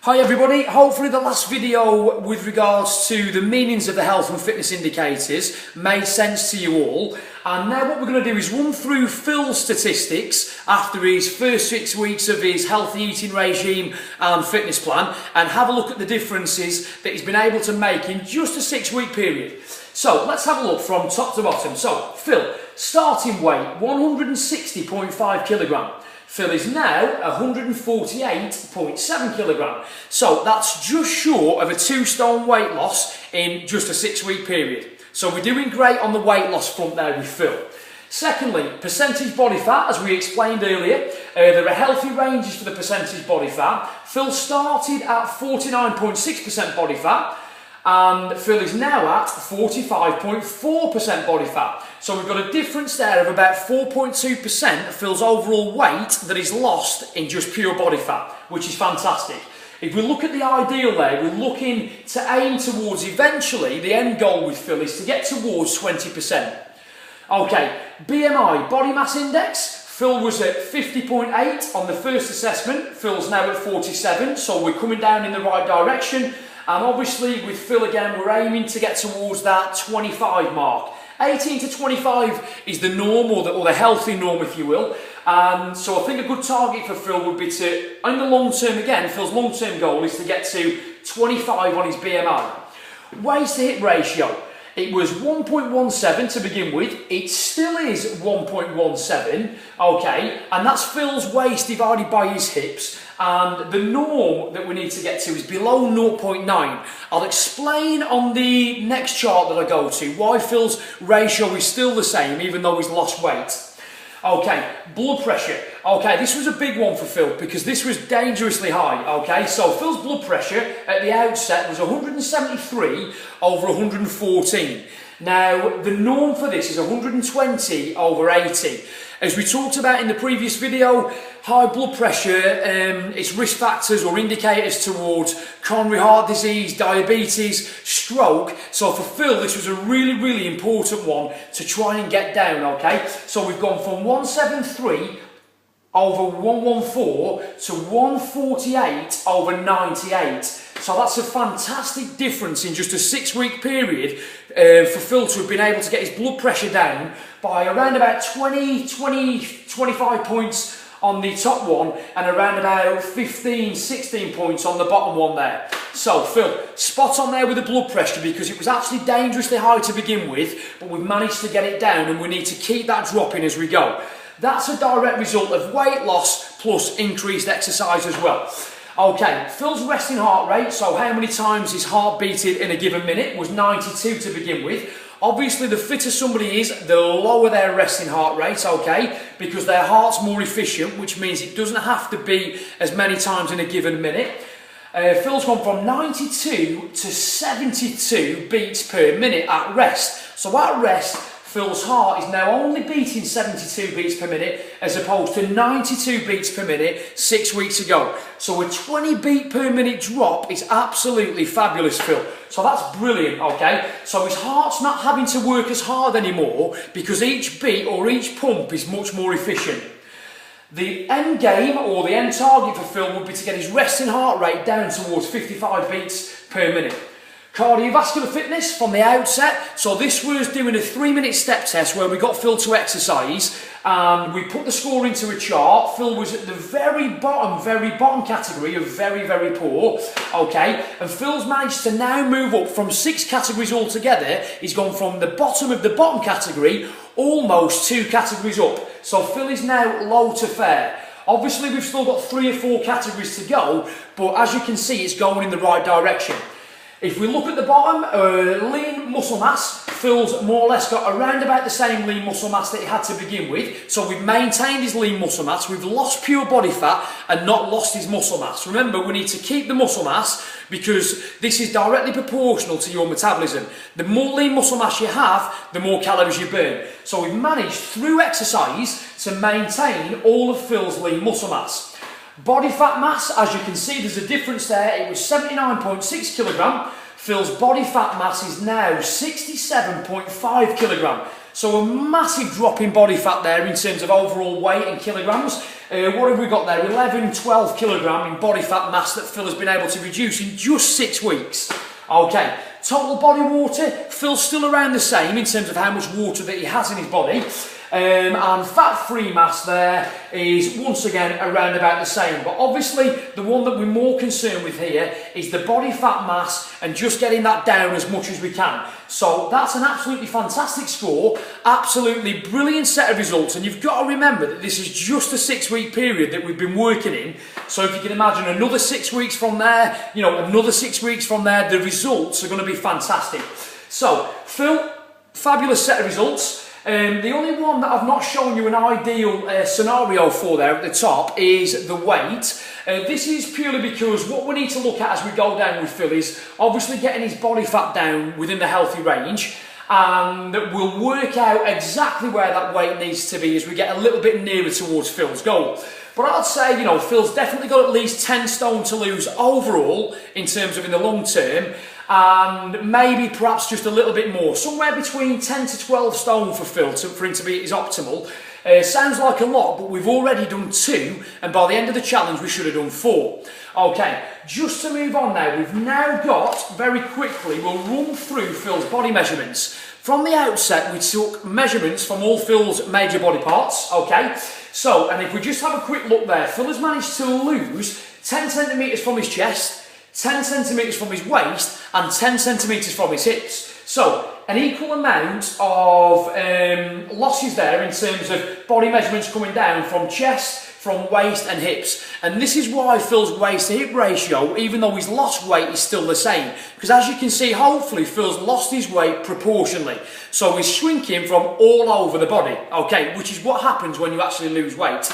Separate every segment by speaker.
Speaker 1: Hi everybody, hopefully the last video with regards to the meanings of the health and fitness indicators made sense to you all. And now what we're going to do is run through Phil's statistics after his first 6 weeks of his healthy eating regime and fitness plan and have a look at the differences that he's been able to make in just a 6-week period. So let's have a look from top to bottom. So Phil, starting weight 160.5 kilogram. Phil is now 148.7 kilogram. So that's just short of a 2-stone weight loss in just a 6-week period. So we're doing great on the weight loss front there with Phil. Secondly, percentage body fat, as we explained earlier. There are healthy ranges for the percentage body fat. Phil started at 49.6% body fat. And Phil is now at 45.4% body fat. So we've got a difference there of about 4.2% of Phil's overall weight that is lost in just pure body fat, which is fantastic. If we look at the ideal there, we're looking to aim towards eventually, the end goal with Phil is to get towards 20%. Okay, BMI, body mass index. Phil was at 50.8 on the first assessment. Phil's now at 47, so we're coming down in the right direction. And obviously with Phil again, we're aiming to get towards that 25 mark. 18 to 25 is the norm, or the healthy norm, if you will. So I think a good target for Phil would be to, in the long term again, Phil's long term goal is to get to 25 on his BMI. Waist to hip ratio. It was 1.17 to begin with. It still is 1.17, okay, and that's Phil's waist divided by his hips. And the norm that we need to get to is below 0.9. I'll explain on the next chart that I go to why Phil's ratio is still the same even though he's lost weight. Okay, blood pressure. Okay, this was a big one for Phil because this was dangerously high. Okay, so Phil's blood pressure at the outset was 173 over 114. Now, the norm for this is 120 over 80. As we talked about in the previous video, high blood pressure, its risk factors or indicators towards coronary heart disease, diabetes, stroke. So for Phil, this was a really important one to try and get down, okay? So we've gone from 173 over 114 to 148 over 98. So that's a fantastic difference in just a 6-week period for Phil to have been able to get his blood pressure down by around about 25 points on the top one and around about 16 points on the bottom one there. So Phil, spot on there with the blood pressure because it was actually dangerously high to begin with, but we've managed to get it down and we need to keep that dropping as we go. That's a direct result of weight loss plus increased exercise as well. Okay, Phil's resting heart rate, so how many times his heart beated in a given minute, was 92 to begin with. Obviously, the fitter somebody is, the lower their resting heart rate, okay, because their heart's more efficient, which means it doesn't have to beat as many times in a given minute. Phil's gone from 92 to 72 beats per minute at rest. So at rest, Phil's heart is now only beating 72 beats per minute as opposed to 92 beats per minute 6 weeks ago. So a 20 beat per minute drop is absolutely fabulous, Phil. So that's brilliant, okay? So his heart's not having to work as hard anymore because each beat or each pump is much more efficient. The end game or the end target for Phil would be to get his resting heart rate down towards 55 beats per minute. Cardiovascular fitness from the outset. So this was doing a 3-minute step test where we got Phil to exercise and we put the score into a chart. Phil was at the very bottom category of very poor, okay? And Phil's managed to now move up from 6 categories altogether. He's gone from the bottom of the bottom category almost 2 categories up. So Phil is now low to fair. Obviously we've still got 3 or 4 categories to go, but as you can see it's going in the right direction. If we look at the bottom, lean muscle mass, Phil's more or less got around about the same lean muscle mass that he had to begin with. So we've maintained his lean muscle mass, we've lost pure body fat and not lost his muscle mass. Remember, we need to keep the muscle mass because this is directly proportional to your metabolism. The more lean muscle mass you have, the more calories you burn. So we've managed through exercise to maintain all of Phil's lean muscle mass. Body fat mass, as you can see, there's a difference there. It was 79.6 kilogram. Phil's body fat mass is now 67.5 kilogram. So a massive drop in body fat there in terms of overall weight in kilograms. What have we got there? 11, 12 kilogram in body fat mass that Phil has been able to reduce in just 6 weeks. Okay, total body water, Phil's still around the same in terms of how much water that he has in his body. And fat-free mass there is once again around about the same. But obviously the one that we're more concerned with here is the body fat mass and just getting that down as much as we can. So that's an absolutely fantastic score, absolutely brilliant set of results. And you've got to remember that this is just a 6-week period that we've been working in. So if you can imagine another 6 weeks from there, you know, another 6 weeks from there, the results are going to be fantastic. So Phil, fabulous set of results. The only one that I've not shown you an ideal scenario for there at the top is the weight. This is purely because what we need to look at as we go down with Phil is obviously getting his body fat down within the healthy range, and we'll work out exactly where that weight needs to be as we get a little bit nearer towards Phil's goal. But I'd say, you know, Phil's definitely got at least 10 stone to lose overall in terms of in the long term, and maybe perhaps just a little bit more, somewhere between 10 to 12 stone for Phil for him to be at his optimal. Sounds like a lot, but we've already done 2, and by the end of the challenge we should have done 4. Okay, just to move on now, we've now got, very quickly, we'll run through Phil's body measurements. From the outset, we took measurements from all Phil's major body parts, okay? So, and if we just have a quick look there, Phil has managed to lose 10 centimetres from his chest, 10 centimetres from his waist, and 10 centimetres from his hips. So, an equal amount of losses there in terms of body measurements coming down from chest, from waist and hips. And this is why Phil's waist to hip ratio, even though he's lost weight, is still the same. Because as you can see, hopefully Phil's lost his weight proportionally. So he's shrinking from all over the body, okay, which is what happens when you actually lose weight.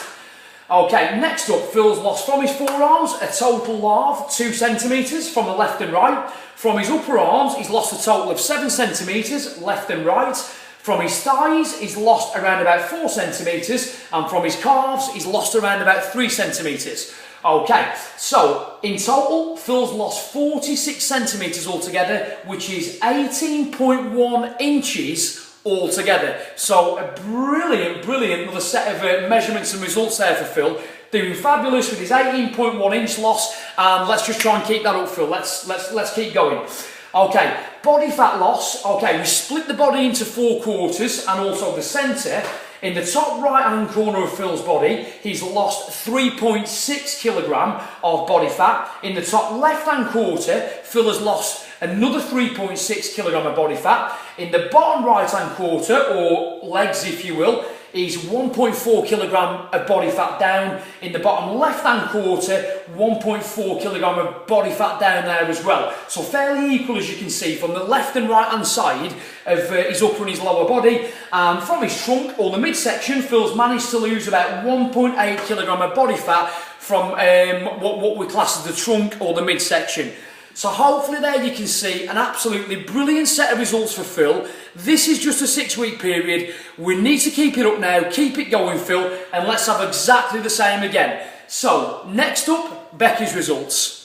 Speaker 1: Okay, next up, Phil's lost from his forearms a total of 2 centimetres from the left and right. From his upper arms, he's lost a total of 7 centimetres left and right. From his thighs, he's lost around about 4 centimetres. And from his calves, he's lost around about 3 centimetres. Okay, so in total, Phil's lost 46 centimetres altogether, which is 18.1 inches altogether. So a brilliant another set of measurements and results there for Phil. Doing fabulous with his 18.1 inch loss, and let's just try and keep that up, Phil. Let's keep going. Okay, body fat loss. Okay, we split the body into 4 quarters and also the centre. In the top right hand corner of Phil's body, he's lost 3.6 kilogram of body fat. In the top left hand quarter, Phil has lost another 3.6 kilogram of body fat. In the bottom right hand quarter, or legs if you will, is 1.4 kilogram of body fat down. In the bottom left hand quarter, 1.4 kilogram of body fat down there as well. So fairly equal, as you can see, from the left and right hand side of his upper and his lower body. And from his trunk or the midsection, Phil's managed to lose about 1.8 kilogram of body fat from what we class as the trunk or the midsection. So hopefully there you can see an absolutely brilliant set of results for Phil. This is just a 6-week period. We need to keep it up now, keep it going, Phil, and let's have exactly the same again. So next up, Becky's results.